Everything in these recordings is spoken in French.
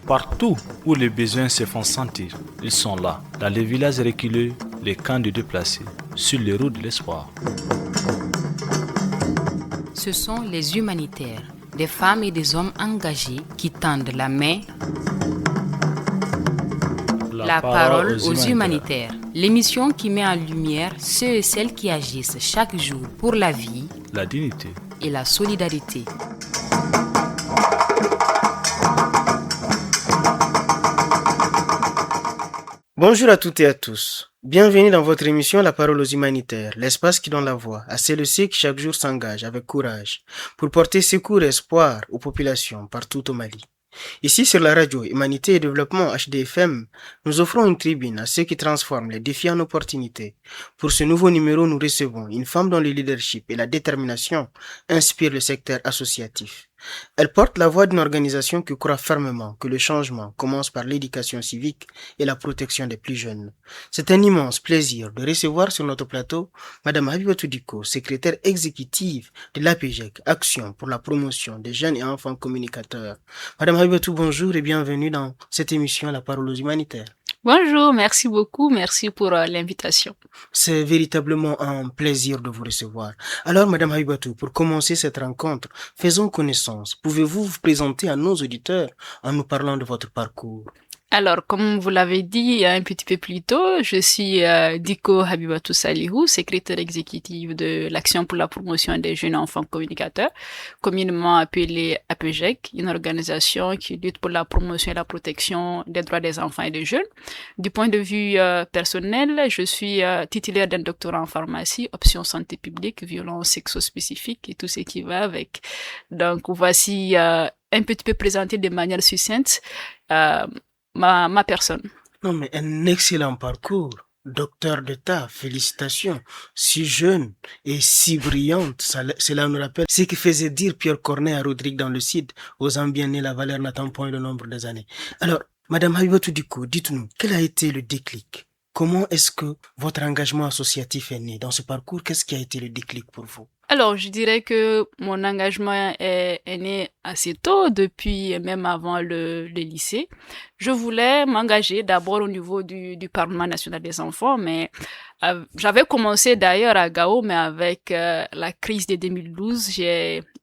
Partout où les besoins se font sentir, ils sont là. Dans les villages reculés, les camps de déplacés, sur les routes de l'espoir. Ce sont les humanitaires, des femmes et des hommes engagés qui tendent la main, la parole aux humanitaires. L'émission qui met en lumière ceux et celles qui agissent chaque jour pour la vie, la dignité et la solidarité. Bonjour à toutes et à tous. Bienvenue dans votre émission La parole aux humanitaires, l'espace qui donne la voix à celles-ci qui chaque jour s'engagent avec courage pour porter secours et espoir aux populations partout au Mali. Ici sur la radio Humanité et Développement HDFM, nous offrons une tribune à ceux qui transforment les défis en opportunités. Pour ce nouveau numéro, nous recevons une femme dont le leadership et la détermination inspirent le secteur associatif. Elle porte la voix d'une organisation qui croit fermement que le changement commence par l'éducation civique et la protection des plus jeunes. C'est un immense plaisir de recevoir sur notre plateau Madame Habibatou Diko, secrétaire exécutive de l'APJEC, Action pour la promotion des jeunes et enfants communicateurs. Madame Habibatou, bonjour et bienvenue dans cette émission La parole aux humanitaires. Bonjour, merci beaucoup, merci pour l'invitation. C'est véritablement un plaisir de vous recevoir. Alors, Madame Habibatou, pour commencer cette rencontre, faisons connaissance. Pouvez-vous vous présenter à nos auditeurs en nous parlant de votre parcours? Alors, comme vous l'avez dit un petit peu plus tôt, je suis Diko Habibatou Salihou, secrétaire exécutive de l'Action pour la promotion des jeunes enfants communicateurs, communément appelée APJEC, une organisation qui lutte pour la promotion et la protection des droits des enfants et des jeunes. Du point de vue personnel, je suis titulaire d'un doctorat en pharmacie, option santé publique, violence sexo-spécifique et tout ce qui va avec. Donc, voici un petit peu présenté de manière succincte ma personne. Non, mais un excellent parcours. Docteur d'État, félicitations. Si jeune et si brillante, cela nous rappelle ce qui faisait dire Pierre Corneille à Rodrigue dans le Cid, osant bien né, la valeur n'attend point le nombre des années. Alors, Madame Habibatou Diko, dites-nous, quel a été le déclic? Comment est-ce que votre engagement associatif est né? Dans ce parcours, qu'est-ce qui a été le déclic pour vous? Alors, je dirais que mon engagement est né assez tôt, depuis même avant le lycée. Je voulais m'engager d'abord au niveau du Parlement national des enfants, mais j'avais commencé d'ailleurs à Gao, mais avec la crise de 2012,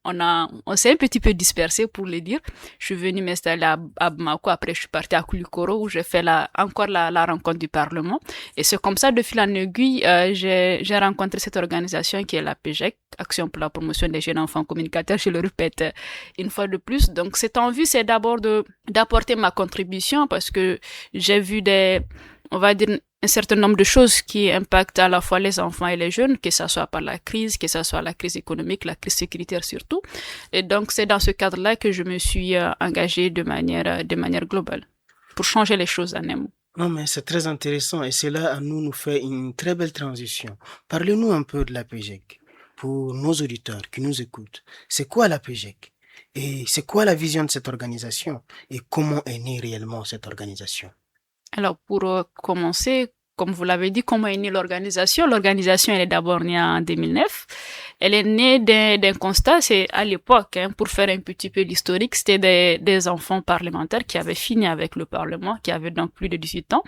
on s'est un petit peu dispersé pour le dire. Je suis venue m'installer à Bamako, après je suis partie à Koulikoro où j'ai fait encore la rencontre du Parlement. Et c'est comme ça, de fil en aiguille, j'ai rencontré cette organisation qui est la PJEC, Action pour la promotion des jeunes enfants communicateurs, je le répète une fois de plus. Donc cette envie, c'est d'abord d'apporter ma contribution parce que j'ai vu on va dire, un certain nombre de choses qui impactent à la fois les enfants et les jeunes, que ce soit par la crise, que ce soit la crise économique, la crise sécuritaire surtout. Et donc, c'est dans ce cadre-là que je me suis engagée de manière globale pour changer les choses en un mot. Non, mais c'est très intéressant et cela, à nous fait une très belle transition. Parlez-nous un peu de la PJEC pour nos auditeurs qui nous écoutent. C'est quoi la PJEC? Et c'est quoi la vision de cette organisation? Et comment est née réellement cette organisation? Alors, pour commencer, comme vous l'avez dit, comment est née l'organisation? L'organisation, elle est d'abord née en 2009. Elle est née d'un constat, c'est à l'époque, pour faire un petit peu l'historique, c'était des enfants parlementaires qui avaient fini avec le Parlement, qui avaient donc plus de 18 ans,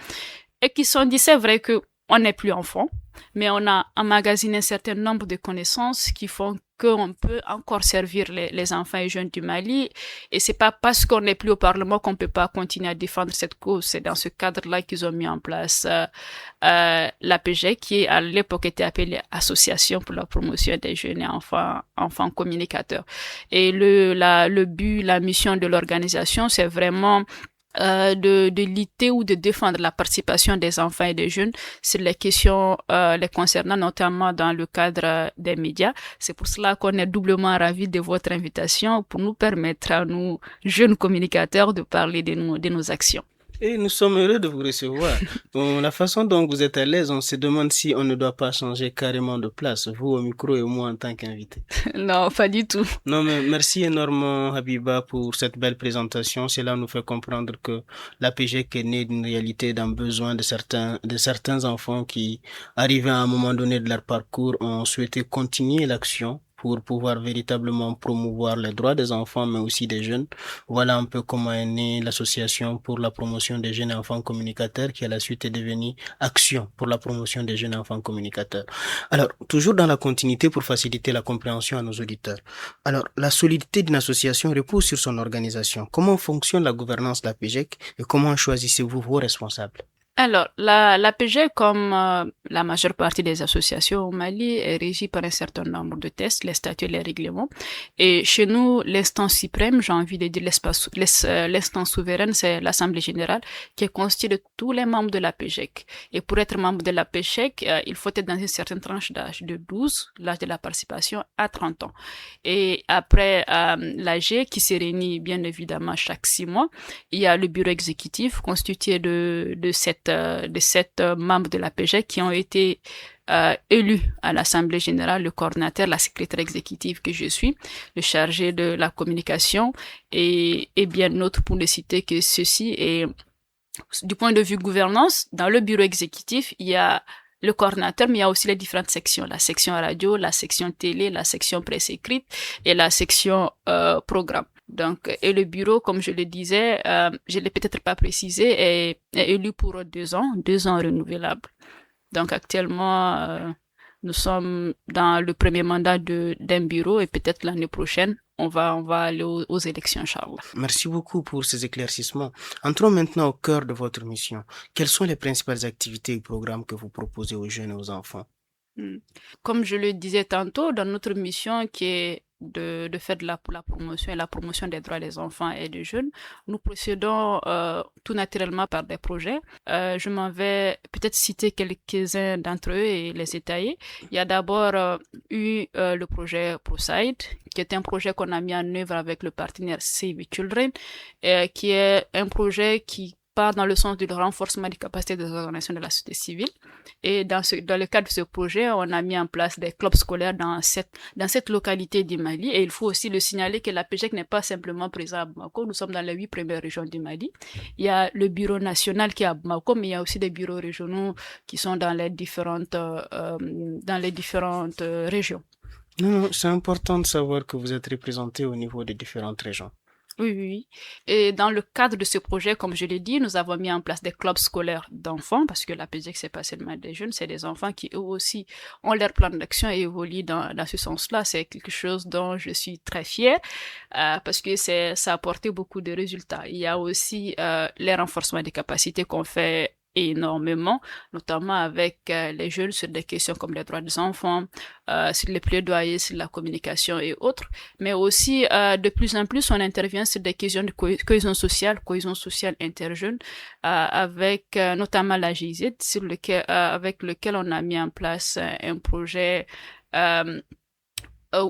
et qui se sont dit, c'est vrai que on n'est plus enfant, mais on a emmagasiné un certain nombre de connaissances qui font qu'on peut encore servir les enfants et jeunes du Mali. Et c'est pas parce qu'on n'est plus au Parlement qu'on peut pas continuer à défendre cette cause. C'est dans ce cadre-là qu'ils ont mis en place l'APJEC, qui à l'époque était appelée Association pour la promotion des jeunes et enfants communicateurs. Et le but, la mission de l'organisation, c'est vraiment de lutter ou de défendre la participation des enfants et des jeunes sur les questions les concernant, notamment dans le cadre des médias. C'est pour cela qu'on est doublement ravis de votre invitation pour nous permettre à nous, jeunes communicateurs, de parler de nos actions. Et nous sommes heureux de vous recevoir. Bon, la façon dont vous êtes à l'aise, on se demande si on ne doit pas changer carrément de place, vous au micro et moi en tant qu'invité. Non, pas du tout. Non, mais merci énormément Habiba pour cette belle présentation. Cela nous fait comprendre que l'APJEC est née d'une réalité, d'un besoin de certains enfants qui, arrivés à un moment donné de leur parcours, ont souhaité continuer l'action pour pouvoir véritablement promouvoir les droits des enfants, mais aussi des jeunes. Voilà un peu comment est née l'association pour la promotion des jeunes et enfants communicateurs, qui à la suite est devenue Action pour la promotion des jeunes et enfants communicateurs. Alors, toujours dans la continuité pour faciliter la compréhension à nos auditeurs. Alors, la solidité d'une association repose sur son organisation. Comment fonctionne la gouvernance de la PGEC et comment choisissez-vous vos responsables? Alors, la PG, comme la majeure partie des associations au Mali, est régie par un certain nombre de tests, les statuts et les règlements. Et chez nous, l'instance suprême, j'ai envie de dire l'instance souveraine, c'est l'Assemblée générale, qui est constituée de tous les membres de la PGEC. Et pour être membre de la PGEC, il faut être dans une certaine tranche d'âge, de 12, l'âge de la participation, à 30 ans. Et après l'AG, qui se réunit bien évidemment chaque 6 mois, il y a le bureau exécutif constitué de sept membres de la PGEC qui ont été élus à l'Assemblée générale, le coordinateur, la secrétaire exécutive que je suis, le chargé de la communication et bien d'autres pour ne citer que ceci. Et du point de vue gouvernance, dans le bureau exécutif, il y a le coordinateur, mais il y a aussi les différentes sections, la section radio, la section télé, la section presse écrite et la section programme. Donc, et le bureau, comme je le disais, je l'ai peut-être pas précisé, est élu pour 2 ans renouvelables. Donc, actuellement, nous sommes dans le premier mandat d'un bureau et peut-être l'année prochaine, on va aller aux élections, Charles. Merci beaucoup pour ces éclaircissements. Entrons maintenant au cœur de votre mission. Quelles sont les principales activités et programmes que vous proposez aux jeunes et aux enfants? Comme je le disais tantôt, dans notre mission qui est de faire la promotion et la promotion des droits des enfants et des jeunes, nous procédons tout naturellement par des projets. Je m'en vais peut-être citer quelques-uns d'entre eux et les étayer. Il y a d'abord eu le projet ProSide, qui est un projet qu'on a mis en œuvre avec le partenaire Save Children, qui est un projet qui part dans le sens du renforcement des capacités des organisations de la société civile. Et dans le cadre de ce projet, on a mis en place des clubs scolaires dans cette localité du Mali. Et il faut aussi le signaler que la PGEC n'est pas simplement présente à Bamako. Nous sommes dans les 8 premières régions du Mali. Il y a le bureau national qui est à Bamako, mais il y a aussi des bureaux régionaux qui sont dans les différentes régions. Non, c'est important de savoir que vous êtes représenté au niveau des différentes régions. Oui. Et dans le cadre de ce projet, comme je l'ai dit, nous avons mis en place des clubs scolaires d'enfants, parce que la PGEC, c'est pas seulement des jeunes, c'est des enfants qui, eux aussi, ont leur plan d'action et évoluent dans ce sens-là. C'est quelque chose dont je suis très fière, parce que ça a apporté beaucoup de résultats. Il y a aussi les renforcements des capacités qu'on fait énormément, notamment avec les jeunes sur des questions comme les droits des enfants, sur les plaidoyers, sur la communication et autres. Mais aussi, de plus en plus, on intervient sur des questions de cohésion sociale interjeune, avec notamment la GIZ, avec lequel on a mis en place un projet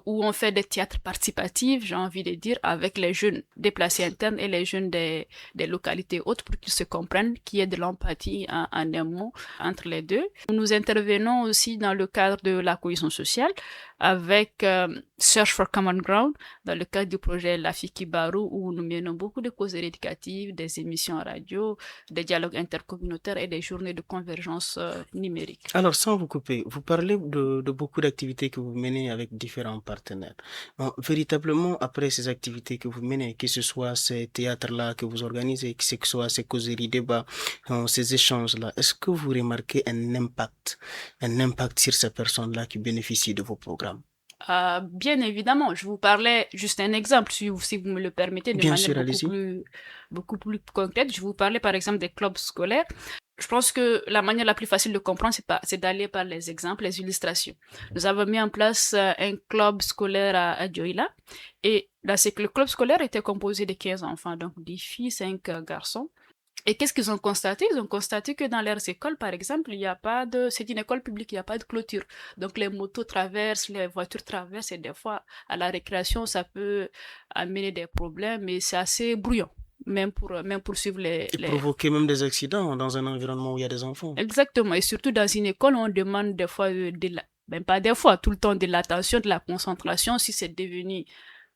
où on fait des théâtres participatifs, j'ai envie de dire, avec les jeunes déplacés internes et les jeunes des localités hautes pour qu'ils se comprennent, qu'il y ait de l'empathie en un mot entre les deux. Nous intervenons aussi dans le cadre de la cohésion sociale avec Search for Common Ground, dans le cadre du projet Lafiki Barou, où nous menons beaucoup de causes éducatives, des émissions radio, des dialogues intercommunautaires et des journées de convergence numérique. Alors, sans vous couper, vous parlez de beaucoup d'activités que vous menez avec différents partenaires. Bon, véritablement, après ces activités que vous menez, que ce soit ces théâtres-là que vous organisez, que ce soit ces causeries, débats, ces échanges-là, est-ce que vous remarquez un impact sur ces personnes-là qui bénéficient de vos programmes? Bien évidemment, je vous parlais juste un exemple, si vous me le permettez, de manière beaucoup plus concrète. Je vous parlais par exemple des clubs scolaires. Je pense que la manière la plus facile de comprendre, c'est d'aller par les exemples, les illustrations. Nous avons mis en place un club scolaire à Dioïla, et là, c'est que le club scolaire était composé de 15 enfants, donc 10 filles, 5 garçons. Et qu'est-ce qu'ils ont constaté? Ils ont constaté que dans leurs écoles, par exemple, c'est une école publique, il n'y a pas de clôture. Donc les motos traversent, les voitures traversent, et des fois, à la récréation, ça peut amener des problèmes, mais c'est assez bruyant. Même pour suivre les... provoquer même des accidents dans un environnement où il y a des enfants. Exactement. Et surtout dans une école, on demande des fois, pas des fois, tout le temps de l'attention, de la concentration. Si c'est devenu,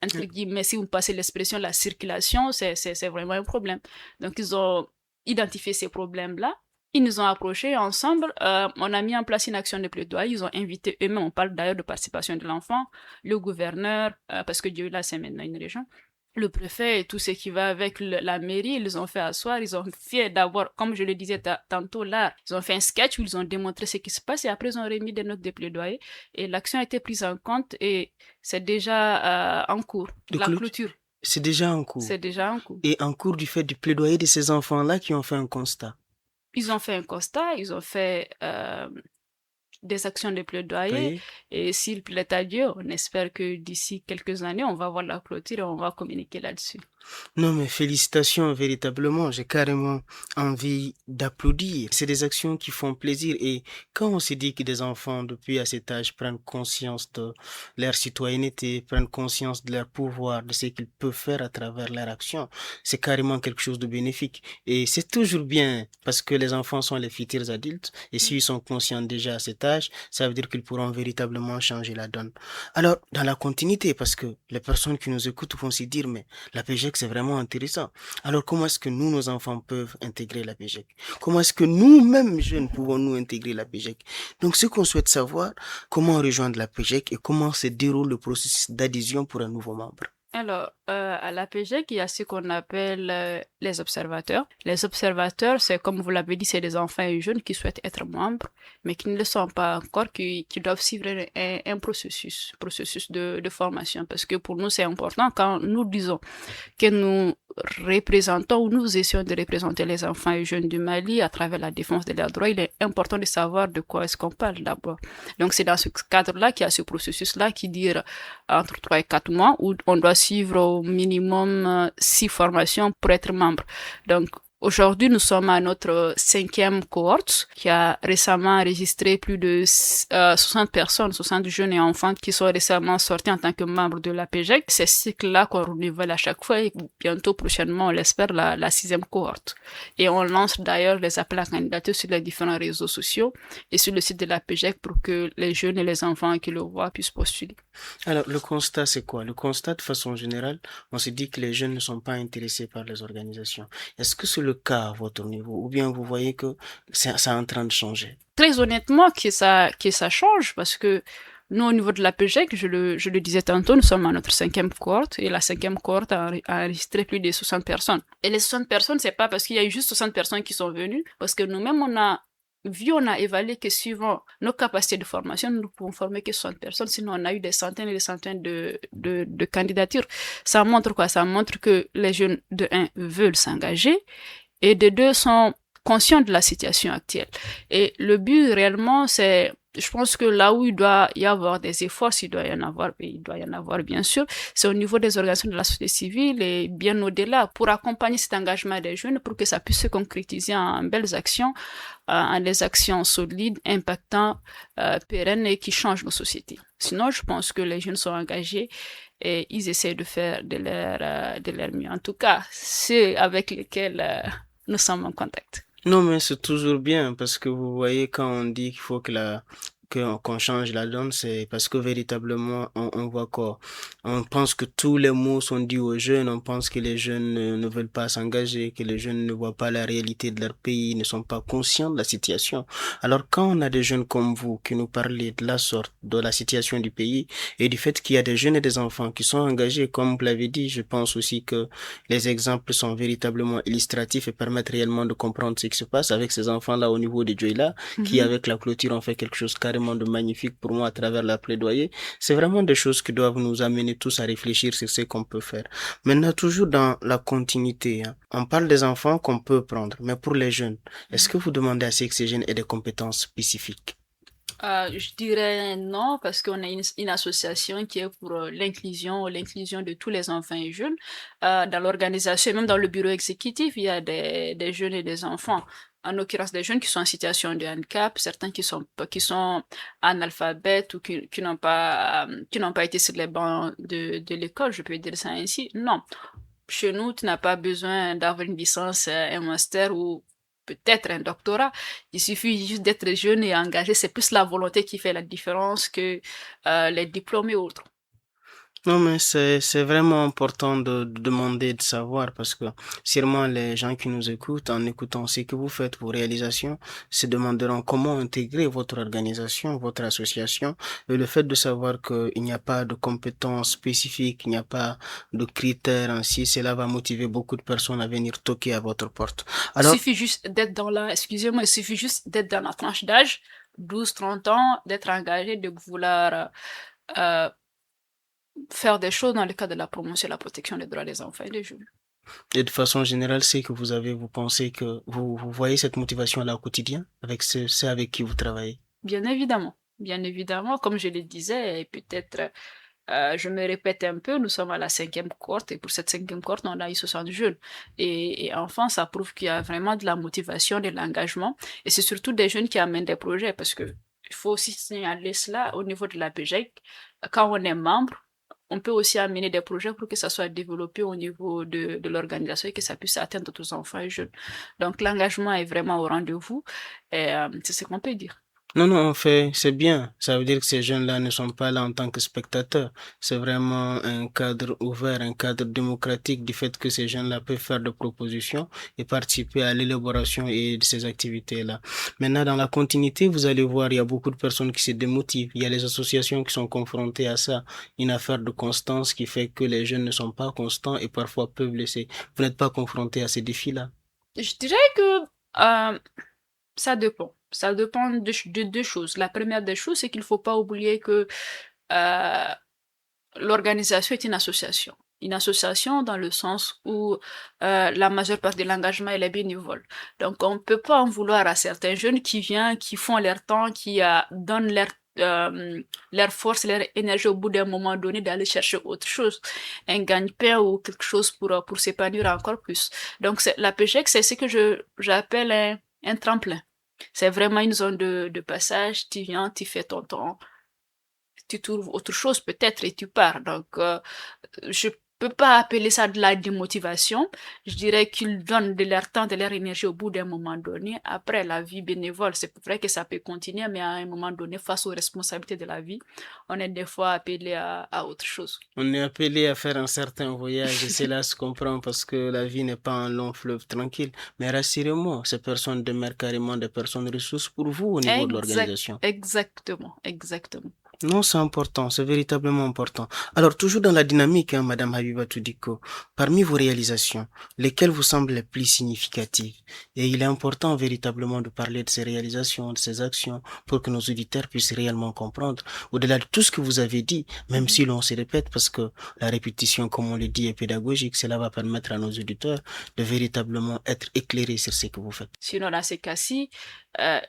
entre guillemets, si vous passez l'expression, la circulation, c'est vraiment un problème. Donc, ils ont identifié ces problèmes-là. Ils nous ont approchés ensemble, on a mis en place une action de plaidoyer, ils ont invité eux-mêmes, on parle d'ailleurs de participation de l'enfant, le gouverneur, parce que Dioula c'est maintenant une région, le préfet et tout ce qui va avec la mairie, ils ont fait asseoir, ils ont fait d'abord, comme je le disais tantôt là, ils ont fait un sketch où ils ont démontré ce qui se passe et après ils ont remis des notes de plaidoyer et l'action a été prise en compte et c'est déjà en cours, la clôture. C'est déjà en cours. C'est déjà en cours. Et en cours du fait du plaidoyer de ces enfants-là qui ont fait un constat. Ils ont fait un constat, ils ont fait des actions de plaidoyer. Oui. Et s'il plaît à Dieu, on espère que d'ici quelques années, on va voir la clôture et on va communiquer là-dessus. Non, mais félicitations, véritablement. J'ai carrément envie d'applaudir. C'est des actions qui font plaisir. Et quand on se dit que des enfants, depuis à cet âge, prennent conscience de leur citoyenneté, prennent conscience de leur pouvoir, de ce qu'ils peuvent faire à travers leur action, c'est carrément quelque chose de bénéfique. Et c'est toujours bien parce que les enfants sont les futurs adultes. Et s'ils sont conscients déjà à cet âge, ça veut dire qu'ils pourront véritablement changer la donne. Alors, dans la continuité, parce que les personnes qui nous écoutent vont se dire, mais la PGEC, c'est vraiment intéressant. Alors, comment est-ce que nous, nos enfants, peuvent intégrer la PGEC? Comment est-ce que nous-mêmes, jeunes, pouvons-nous intégrer la PGEC? Donc, ce qu'on souhaite savoir, comment rejoindre la PGEC et comment se déroule le processus d'adhésion pour un nouveau membre? Alors, à la PGEC, il y a ce qu'on appelle les observateurs. Les observateurs, c'est comme vous l'avez dit, c'est des enfants et jeunes qui souhaitent être membres, mais qui ne le sont pas encore, qui doivent suivre un processus de formation. Parce que pour nous, c'est important quand nous disons que nous représentons ou nous essayons de représenter les enfants et jeunes du Mali à travers la défense de leurs droits, il est important de savoir de quoi est-ce qu'on parle d'abord. Donc, c'est dans ce cadre-là qu'il y a ce processus-là qui dure entre 3 et 4 mois où on doit suivre au minimum 6 formations pour être membre. Donc, aujourd'hui, nous sommes à notre 5e cohorte qui a récemment enregistré plus de 60 personnes, 60 jeunes et enfants qui sont récemment sortis en tant que membres de la PGEC. C'est ce cycle-là qu'on renouvelle à chaque fois et bientôt, prochainement, on l'espère, la 6e cohorte. Et on lance d'ailleurs les appels à candidature sur les différents réseaux sociaux et sur le site de la PGEC pour que les jeunes et les enfants qui le voient puissent postuler. Alors, le constat, c'est quoi? Le constat, de façon générale, on se dit que les jeunes ne sont pas intéressés par les organisations. Est-ce que c'est le cas à votre niveau ou bien vous voyez que c'est en train de changer? Très honnêtement, que ça change parce que nous, au niveau de la PGEC, je le disais tantôt, nous sommes à notre 5e cohorte et la 5e cohorte a enregistré plus de 60 personnes. Et les 60 personnes, c'est pas parce qu'il y a eu juste 60 personnes qui sont venues, parce que nous-mêmes, on a évalué que suivant nos capacités de formation, nous ne pouvons former que 60 personnes, sinon on a eu des centaines et des centaines de candidatures. Ça montre quoi? Ça montre que les jeunes, de 1, veulent s'engager et de 2, sont conscients de la situation actuelle. Et le but réellement, c'est, je pense que là où il doit y avoir des efforts, il doit y en avoir bien sûr, c'est au niveau des organisations de la société civile et bien au-delà pour accompagner cet engagement des jeunes pour que ça puisse se concrétiser en belles actions, en des actions solides, impactantes, pérennes et qui changent nos sociétés. Sinon, je pense que les jeunes sont engagés et ils essaient de faire de leur mieux. En tout cas, ceux avec lesquels nous sommes en contact. Non, mais c'est toujours bien parce que vous voyez quand on dit qu'il faut qu'on change la donne, c'est parce que véritablement on voit quoi. On pense que tous les mots sont dits aux jeunes, on pense que les jeunes ne veulent pas s'engager, que les jeunes ne voient pas la réalité de leur pays, ne sont pas conscients de la situation. Alors quand on a des jeunes comme vous qui nous parlez de la sorte, de la situation du pays et du fait qu'il y a des jeunes et des enfants qui sont engagés, comme vous l'avez dit, je pense aussi que les exemples sont véritablement illustratifs et permettent réellement de comprendre ce qui se passe avec ces enfants-là au niveau de Dioula, qui avec la clôture ont fait quelque chose carrément de magnifique pour moi à travers la plaidoyer. C'est vraiment des choses qui doivent nous amener tous à réfléchir sur ce qu'on peut faire. Maintenant, toujours dans la continuité, on parle des enfants qu'on peut prendre, mais pour les jeunes, est-ce que vous demandez à ce que ces jeunes aient des compétences spécifiques? Je dirais non, parce qu'on a une association qui est pour l'inclusion de tous les enfants et jeunes. Dans l'organisation, même dans le bureau exécutif, il y a des jeunes et des enfants. En l'occurrence, des jeunes qui sont en situation de handicap, certains qui sont analphabètes ou qui n'ont pas été sur les bancs de l'école, je peux dire ça ainsi. Non. Chez nous, tu n'as pas besoin d'avoir une licence, un master ou peut-être un doctorat. Il suffit juste d'être jeune et engagé. C'est plus la volonté qui fait la différence que les diplômes et autres. Non, mais c'est vraiment important de demander, de savoir, parce que sûrement les gens qui nous écoutent, en écoutant ce que vous faites, vos réalisations, se demanderont comment intégrer votre organisation, votre association, et le fait de savoir qu'il n'y a pas de compétences spécifiques, il n'y a pas de critères ainsi, cela va motiver beaucoup de personnes à venir toquer à votre porte. Il Alors, suffit juste d'être excusez-moi, il suffit juste d'être dans la tranche d'âge, 12-30 ans, d'être engagé, de vouloir euh, faire des choses dans le cadre de la promotion et la protection des droits des enfants et des jeunes. et de façon générale, c'est que vous pensez que vous voyez cette motivation-là au quotidien avec ceux avec qui vous travaillez. Bien évidemment, comme je le disais, et peut-être je me répète un peu, nous sommes à la 5e cohorte et pour cette 5e cohorte, on a eu 60 jeunes. Et enfin, ça prouve qu'il y a vraiment de la motivation, de l'engagement et c'est surtout des jeunes qui amènent des projets parce que il faut aussi signaler cela au niveau de la BGEC. Quand on est membre, on peut aussi amener des projets pour que ça soit développé au niveau de l'organisation et que ça puisse atteindre d'autres enfants et jeunes. Donc l'engagement est vraiment au rendez-vous et c'est ce qu'on peut dire. Non, non, en fait, c'est bien. Ça veut dire que ces jeunes-là ne sont pas là en tant que spectateurs. C'est vraiment un cadre ouvert, un cadre démocratique du fait que ces jeunes-là peuvent faire des propositions et participer à l'élaboration et de ces activités-là. Maintenant, dans la continuité, vous allez voir, il y a beaucoup de personnes qui se démotivent. Il y a les associations qui sont confrontées à ça. Une affaire de constance qui fait que les jeunes ne sont pas constants et parfois peuvent blesser. Vous n'êtes pas confronté à ces défis-là. Je dirais que ça dépend. Ça dépend de deux choses. La première des choses, c'est qu'il ne faut pas oublier que euh, l'organisation est une association. Une association dans le sens où la majeure partie de l'engagement elle est bénévole. Donc on ne peut pas en vouloir à certains jeunes qui viennent, qui font leur temps, qui donnent leur force, leur énergie au bout d'un moment donné d'aller chercher autre chose, un gagne-pain ou quelque chose pour s'épanouir encore plus. Donc la PGEC, c'est ce que j'appelle un tremplin. C'est vraiment une zone de passage, tu viens, tu fais ton temps, tu trouves autre chose peut-être et tu pars. Donc, je peux pas appeler ça de la démotivation. Je dirais qu'ils donnent de leur temps, de leur énergie au bout d'un moment donné. Après, la vie bénévole, c'est vrai que ça peut continuer, mais à un moment donné, face aux responsabilités de la vie, on est des fois appelé à autre chose. On est appelé à faire un certain voyage et cela se comprend parce que la vie n'est pas un long fleuve tranquille. Mais rassurez-moi, ces personnes demeurent carrément des personnes ressources pour vous au niveau de l'organisation. Exactement. Non, c'est important, c'est véritablement important. Alors, toujours dans la dynamique, hein, Madame Habiba Diko, parmi vos réalisations, lesquelles vous semblent les plus significatives? Et il est important véritablement de parler de ces réalisations, de ces actions, pour que nos auditeurs puissent réellement comprendre. Au-delà de tout ce que vous avez dit, même si l'on se répète, parce que la répétition, comme on le dit, est pédagogique, cela va permettre à nos auditeurs de véritablement être éclairés sur ce que vous faites. Sinon, dans ces cas-ci,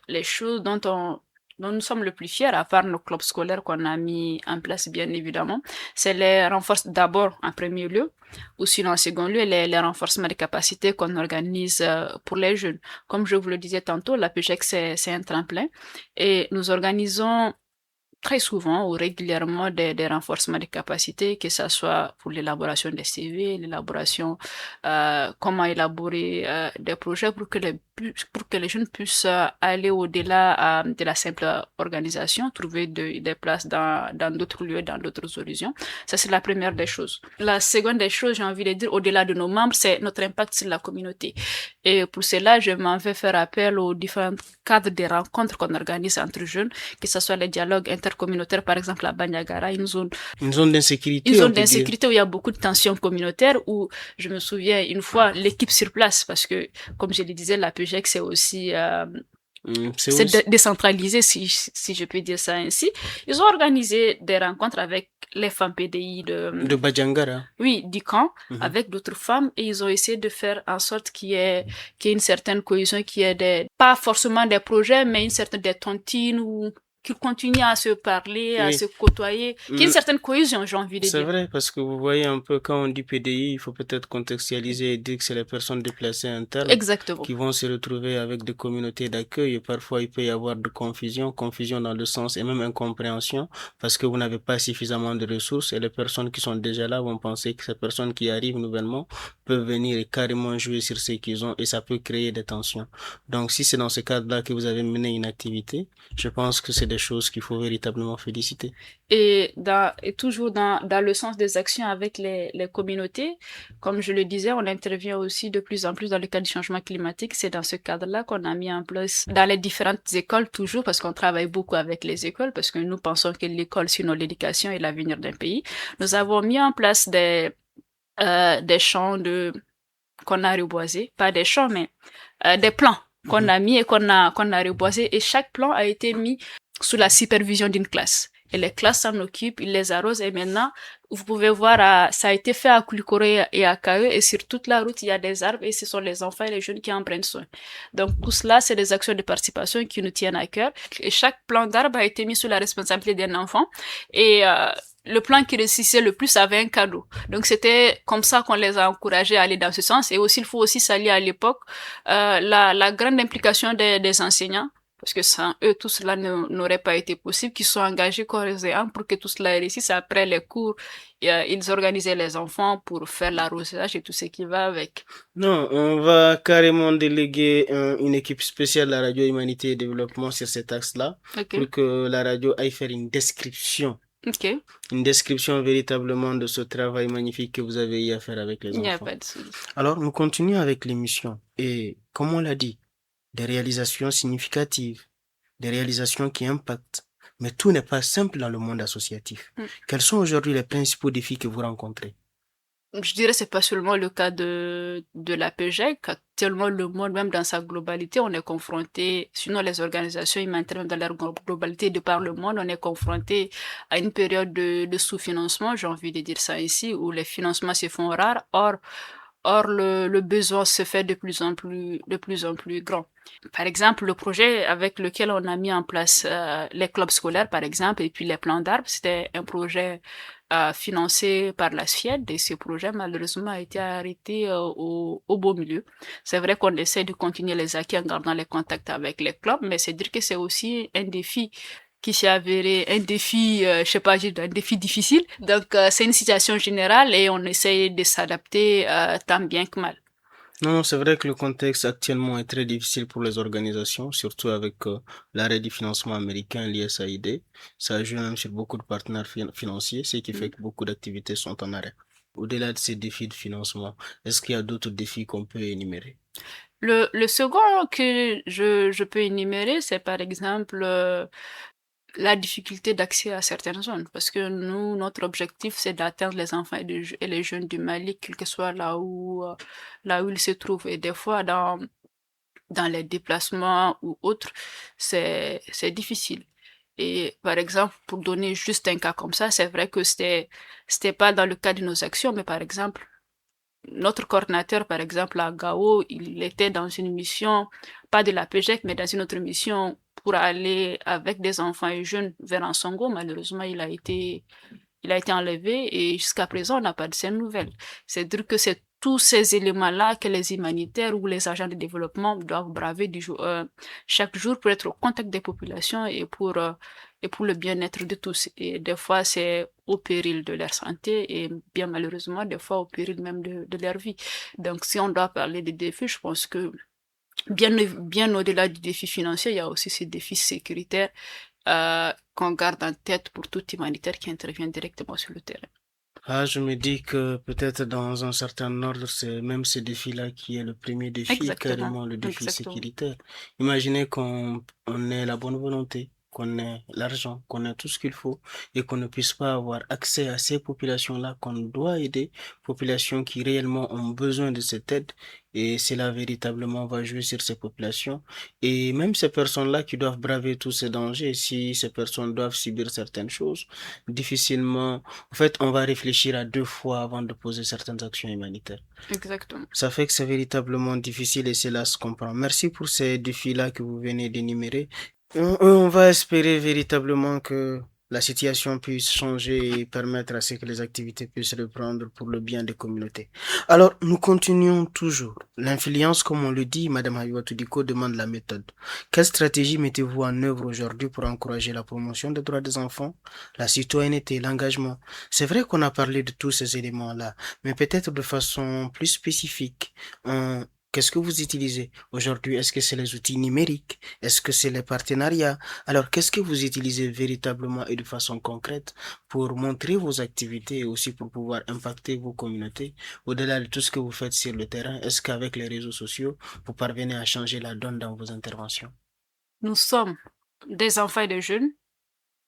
les choses dont nous sommes le plus fiers, à part nos clubs scolaires qu'on a mis en place, bien évidemment, c'est les renforcements d'abord en premier lieu, ou sinon en second lieu, les renforcements des capacités qu'on organise pour les jeunes. Comme je vous le disais tantôt, la PGEC, c'est un tremplin et nous organisons très souvent ou régulièrement des renforcements de capacités, que ce soit pour l'élaboration des CV, l'élaboration, comment élaborer des projets pour que les jeunes puissent aller au-delà de la simple organisation, trouver des places dans d'autres lieux, dans d'autres horizons. Ça, c'est la première des choses. La seconde des choses, j'ai envie de dire, au-delà de nos membres, c'est notre impact sur la communauté. Et pour cela, je m'en vais faire appel aux différents cadres des rencontres qu'on organise entre jeunes, que ce soit les dialogues intercommunautaires, par exemple à Bandiagara, une zone d'insécurité. Une zone d'insécurité où il y a beaucoup de tensions communautaires, où je me souviens une fois l'équipe sur place, parce que, comme je le disais, la PGEC, c'est aussi c'est décentralisé, si je peux dire ça ainsi. Ils ont organisé des rencontres avec les femmes PDI de Badjangara. Oui, du camp, avec d'autres femmes, et ils ont essayé de faire en sorte qu'il y ait une certaine cohésion, qu'il y ait pas forcément des projets, mais une certaine des tontines ou qu'ils continuent à se parler, à se côtoyer, qu'il y ait une certaine cohésion, j'ai envie de dire. C'est vrai, parce que vous voyez un peu, quand on dit PDI, il faut peut-être contextualiser et dire que c'est les personnes déplacées internes. Exactement. Qui vont se retrouver avec des communautés d'accueil et parfois il peut y avoir de confusion dans le sens et même incompréhension parce que vous n'avez pas suffisamment de ressources et les personnes qui sont déjà là vont penser que ces personnes qui arrivent nouvellement peuvent venir et carrément jouer sur ce qu'ils ont et ça peut créer des tensions. Donc si c'est dans ce cadre-là que vous avez mené une activité, je pense que c'est des choses qu'il faut véritablement féliciter. Et toujours dans le sens des actions avec les communautés, comme je le disais, on intervient aussi de plus en plus dans le cadre du changement climatique. C'est dans ce cadre-là qu'on a mis en place dans les différentes écoles, toujours parce qu'on travaille beaucoup avec les écoles, parce que nous pensons que l'école, sinon l'éducation, est l'avenir d'un pays. Nous avons mis en place des champs qu'on a reboisés, pas des champs, mais des plants qu'on a mis et qu'on a reboisés, et chaque plan a été mis sous la supervision d'une classe. Et les classes s'en occupent, ils les arrosent, et maintenant, vous pouvez voir, ça a été fait à Koulikoro et à Kawe, et sur toute la route, il y a des arbres, et ce sont les enfants et les jeunes qui en prennent soin. Donc, tout cela, c'est des actions de participation qui nous tiennent à cœur. Et chaque plan d'arbre a été mis sous la responsabilité d'un enfant, et le plan qui réussissait le plus avait un cadeau. Donc, c'était comme ça qu'on les a encouragés à aller dans ce sens. Et aussi, il faut aussi saluer à l'époque la grande implication des enseignants, parce que sans eux, tout cela n'aurait pas été possible, qu'ils soient engagés corps et âme pour que tout cela réussisse. Après les cours, ils organisaient les enfants pour faire l'arrosage et tout ce qui va avec. Non, on va carrément déléguer une équipe spéciale à la radio Humanité et Développement sur cet axe-là, pour que la radio aille faire une description. Une description véritablement de ce travail magnifique que vous avez eu à faire avec les enfants. Alors, nous continuons avec l'émission. Et comme on l'a dit, des réalisations significatives, des réalisations qui impactent. Mais tout n'est pas simple dans le monde associatif. Quels sont aujourd'hui les principaux défis que vous rencontrez? Je dirais que c'est pas seulement le cas de la PGEC. Actuellement, le monde, même dans sa globalité, on est confronté, sinon les organisations humanitaires, même dans leur globalité de par le monde, on est confronté à une période de sous-financement, j'ai envie de dire ça ici, où les financements se font rares. Or, le besoin se fait de plus en plus grand. Par exemple, le projet avec lequel on a mis en place les clubs scolaires, par exemple, et puis les plants d'arbres, c'était un projet financé par la SFIED, et ce projet, malheureusement, a été arrêté au beau milieu. C'est vrai qu'on essaie de continuer les acquis en gardant les contacts avec les clubs, mais c'est dire que c'est aussi un défi qui s'est avéré un défi, un défi difficile. Donc, c'est une situation générale et on essaie de s'adapter tant bien que mal. Non, c'est vrai que le contexte actuellement est très difficile pour les organisations, surtout avec l'arrêt du financement américain, l'USAID. Ça joue même sur beaucoup de partenaires financiers, ce qui fait que beaucoup d'activités sont en arrêt. Au-delà de ces défis de financement, est-ce qu'il y a d'autres défis qu'on peut énumérer? Le second que je peux énumérer, c'est par exemple la difficulté d'accès à certaines zones, parce que nous, notre objectif, c'est d'atteindre les enfants et les jeunes du Mali, quel que soit là où ils se trouvent. Et des fois, dans les déplacements ou autres, c'est difficile. Et par exemple, pour donner juste un cas comme ça, c'est vrai que c'était pas dans le cadre de nos actions, mais par exemple, notre coordinateur, par exemple, à Gao, il était dans une mission, pas de la PGEC, mais dans une autre mission pour aller avec des enfants et jeunes vers Ansongo. Malheureusement, il a été enlevé et jusqu'à présent, on n'a pas de ces nouvelles. C'est-à-dire que c'est tous ces éléments-là que les humanitaires ou les agents de développement doivent braver chaque jour pour être au contact des populations et pour le bien-être de tous. Et des fois, c'est au péril de leur santé et bien malheureusement, des fois au péril même de leur vie. Donc, si on doit parler des défis, je pense que bien au-delà du défi financier, il y a aussi ces défis sécuritaires qu'on garde en tête pour tout humanitaire qui intervient directement sur le terrain. Ah, je me dis que peut-être dans un certain ordre, c'est même ce défi-là qui est le premier défi, carrément le défi sécuritaire. Imaginez qu'on ait la bonne volonté, qu'on ait l'argent, qu'on ait tout ce qu'il faut et qu'on ne puisse pas avoir accès à ces populations-là qu'on doit aider, populations qui réellement ont besoin de cette aide, et cela véritablement va jouer sur ces populations. Et même ces personnes-là qui doivent braver tous ces dangers, si ces personnes doivent subir certaines choses, difficilement, en fait, on va réfléchir à 2 fois avant de poser certaines actions humanitaires. Exactement. Ça fait que c'est véritablement difficile et cela se comprend. Merci pour ces défis-là que vous venez d'énumérer. On va espérer véritablement que la situation puisse changer et permettre à ce que les activités puissent reprendre pour le bien des communautés. Alors, nous continuons toujours. L'influence, comme on le dit, Madame Habibatou Diko demande la méthode. Quelle stratégie mettez-vous en œuvre aujourd'hui pour encourager la promotion des droits des enfants, la citoyenneté, l'engagement? C'est vrai qu'on a parlé de tous ces éléments-là, mais peut-être de façon plus spécifique. qu'est-ce que vous utilisez aujourd'hui? Est-ce que c'est les outils numériques? Est-ce que c'est les partenariats? Alors, qu'est-ce que vous utilisez véritablement et de façon concrète pour montrer vos activités et aussi pour pouvoir impacter vos communautés au-delà de tout ce que vous faites sur le terrain? Est-ce qu'avec les réseaux sociaux, vous parvenez à changer la donne dans vos interventions? Nous sommes des enfants et des jeunes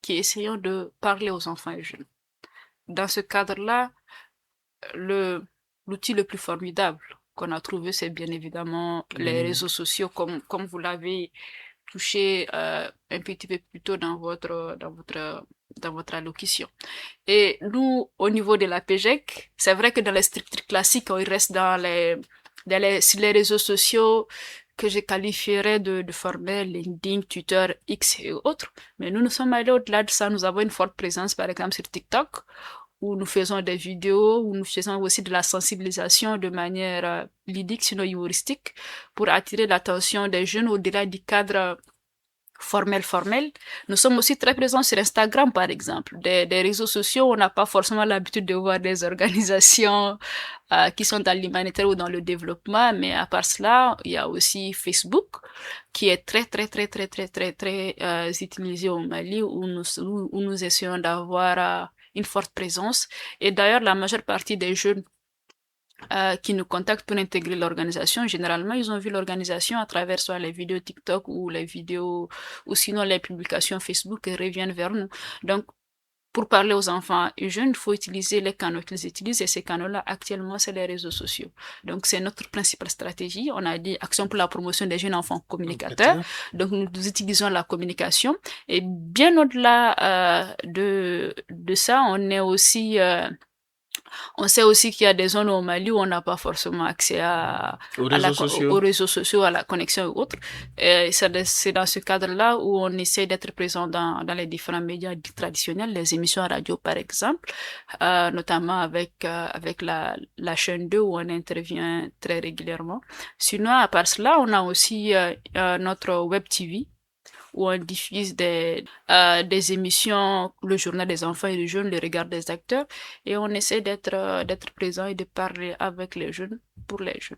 qui essayons de parler aux enfants et jeunes. Dans ce cadre-là, l'outil le plus formidable qu'on a trouvé, c'est bien évidemment les réseaux sociaux, comme vous l'avez touché un petit peu plus tôt dans votre allocution. Et nous, au niveau de la PGEC, c'est vrai que dans les structures classiques, on reste sur les réseaux sociaux que je qualifierais de formels, LinkedIn, Twitter, X et autres. Mais nous sommes allés au-delà de ça. Nous avons une forte présence, par exemple, sur TikTok, où nous faisons des vidéos, où nous faisons aussi de la sensibilisation de manière ludique, sinon humoristique, pour attirer l'attention des jeunes au-delà du cadre formel. Nous sommes aussi très présents sur Instagram, par exemple. Des réseaux sociaux, on n'a pas forcément l'habitude de voir des organisations qui sont dans l'humanitaire ou dans le développement, mais à part cela, il y a aussi Facebook, qui est très utilisé au Mali, où nous essayons d'avoir une forte présence. Et d'ailleurs, la majeure partie des jeunes qui nous contactent pour intégrer l'organisation, généralement, ils ont vu l'organisation à travers soit les vidéos TikTok ou les vidéos, ou sinon les publications Facebook et reviennent vers nous. Donc, pour parler aux enfants et jeunes, il faut utiliser les canaux qu'ils utilisent et ces canaux-là, actuellement, c'est les réseaux sociaux. Donc, c'est notre principale stratégie. On a dit action pour la promotion des jeunes enfants communicateurs. Donc, nous utilisons la communication et bien au-delà de ça, on sait aussi qu'il y a des zones au Mali où on n'a pas forcément accès aux réseaux sociaux, à la connexion et autres. Et c'est dans ce cadre-là où on essaie d'être présent dans les différents médias traditionnels, les émissions à radio par exemple, notamment avec la chaîne 2 où on intervient très régulièrement. Sinon, à part cela, on a aussi notre web TV, où on diffuse des émissions, le journal des enfants et des jeunes, le regard des acteurs, et on essaie d'être présent et de parler avec les jeunes, pour les jeunes.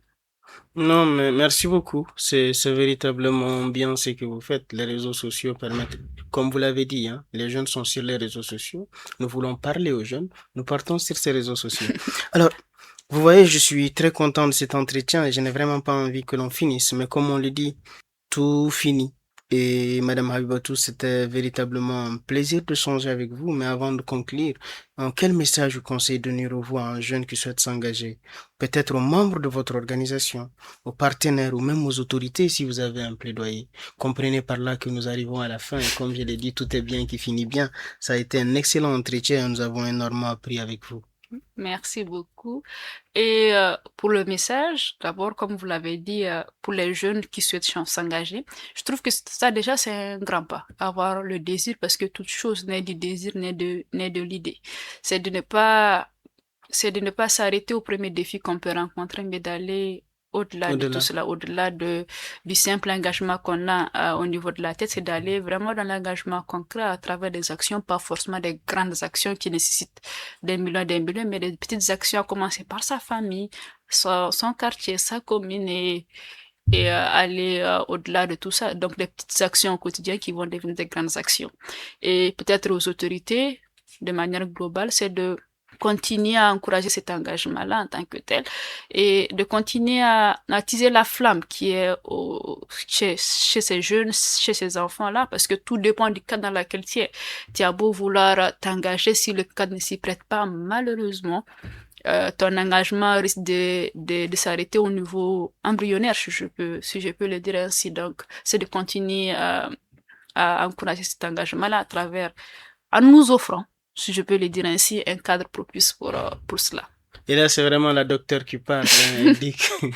Non, mais merci beaucoup. C'est véritablement bien ce que vous faites. Les réseaux sociaux permettent, comme vous l'avez dit, hein, les jeunes sont sur les réseaux sociaux. Nous voulons parler aux jeunes. Nous partons sur ces réseaux sociaux. Alors, vous voyez, je suis très content de cet entretien et je n'ai vraiment pas envie que l'on finisse. Mais comme on le dit, tout finit. Et Madame Habibatou, c'était véritablement un plaisir de changer avec vous. Mais avant de conclure, quel message vous conseillez de donner aux voix à un jeune qui souhaite s'engager? Peut-être aux membres de votre organisation, aux partenaires ou même aux autorités si vous avez un plaidoyer. Comprenez par là que nous arrivons à la fin et comme je l'ai dit, tout est bien qui finit bien. Ça a été un excellent entretien et nous avons énormément appris avec vous. Merci beaucoup. Et pour le message, d'abord, comme vous l'avez dit, pour les jeunes qui souhaitent s'engager, je trouve que ça déjà c'est un grand pas, avoir le désir, parce que toute chose naît du désir, naît de l'idée. C'est de ne pas s'arrêter au premier défi qu'on peut rencontrer, mais d'aller au-delà de tout cela, au-delà du simple engagement qu'on a au niveau de la tête, c'est d'aller vraiment dans l'engagement concret à travers des actions, pas forcément des grandes actions qui nécessitent des millions, mais des petites actions à commencer par sa famille, son quartier, sa commune et aller au-delà de tout ça. Donc des petites actions au quotidien qui vont devenir des grandes actions. Et peut-être aux autorités, de manière globale, c'est de continuer à encourager cet engagement-là en tant que tel et de continuer à attiser la flamme qui est chez ces jeunes, chez ces enfants-là, parce que tout dépend du cadre dans lequel tu es. Tu as beau vouloir t'engager, si le cadre ne s'y prête pas, malheureusement, ton engagement risque de s'arrêter au niveau embryonnaire, si je peux le dire ainsi. Donc, c'est de continuer à encourager cet engagement-là en nous offrant, si je peux le dire ainsi, un cadre propice pour cela. Et là, c'est vraiment la docteure qui parle. Hein, elle dit que...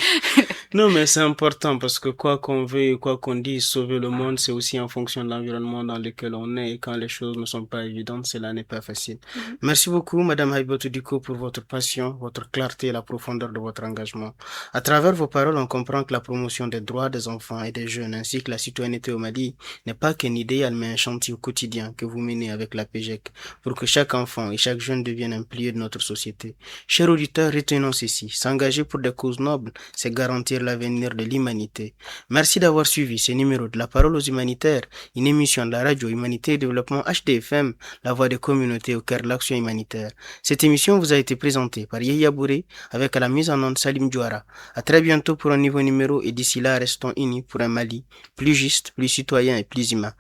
Non, mais c'est important parce que quoi qu'on veuille, quoi qu'on dise, sauver le monde, c'est aussi en fonction de l'environnement dans lequel on est. Et quand les choses ne sont pas évidentes, cela n'est pas facile. Merci beaucoup, Madame Habibatou Diko, pour votre passion, votre clarté et la profondeur de votre engagement. À travers vos paroles, on comprend que la promotion des droits des enfants et des jeunes, ainsi que la citoyenneté au Mali, n'est pas qu'un idéal, mais un chantier au quotidien que vous menez avec la PGEC pour que chaque enfant et chaque jeune devienne un pilier de notre société. Chers auditeurs, retenons ceci. S'engager pour des causes nobles, c'est garantir sur l'avenir de l'humanité. Merci d'avoir suivi ce numéro de La Parole aux Humanitaires, une émission de la radio Humanité et Développement HDFM, la voix des communautés au cœur de l'action humanitaire. Cette émission vous a été présentée par Yehia Bouré avec à la mise en onde Salim Diouara. À très bientôt pour un nouveau numéro et d'ici là, restons unis pour un Mali plus juste, plus citoyen et plus humain.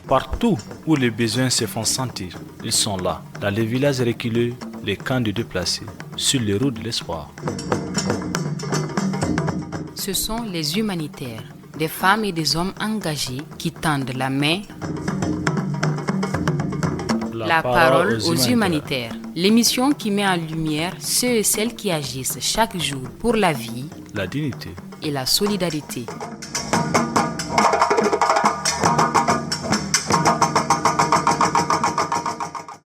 Partout où les besoins se font sentir, ils sont là. Dans les villages reculés, les camps de déplacés, sur les routes de l'espoir. Ce sont les humanitaires, des femmes et des hommes engagés qui tendent la main. La parole aux humanitaires. L'émission qui met en lumière ceux et celles qui agissent chaque jour pour la vie, la dignité et la solidarité.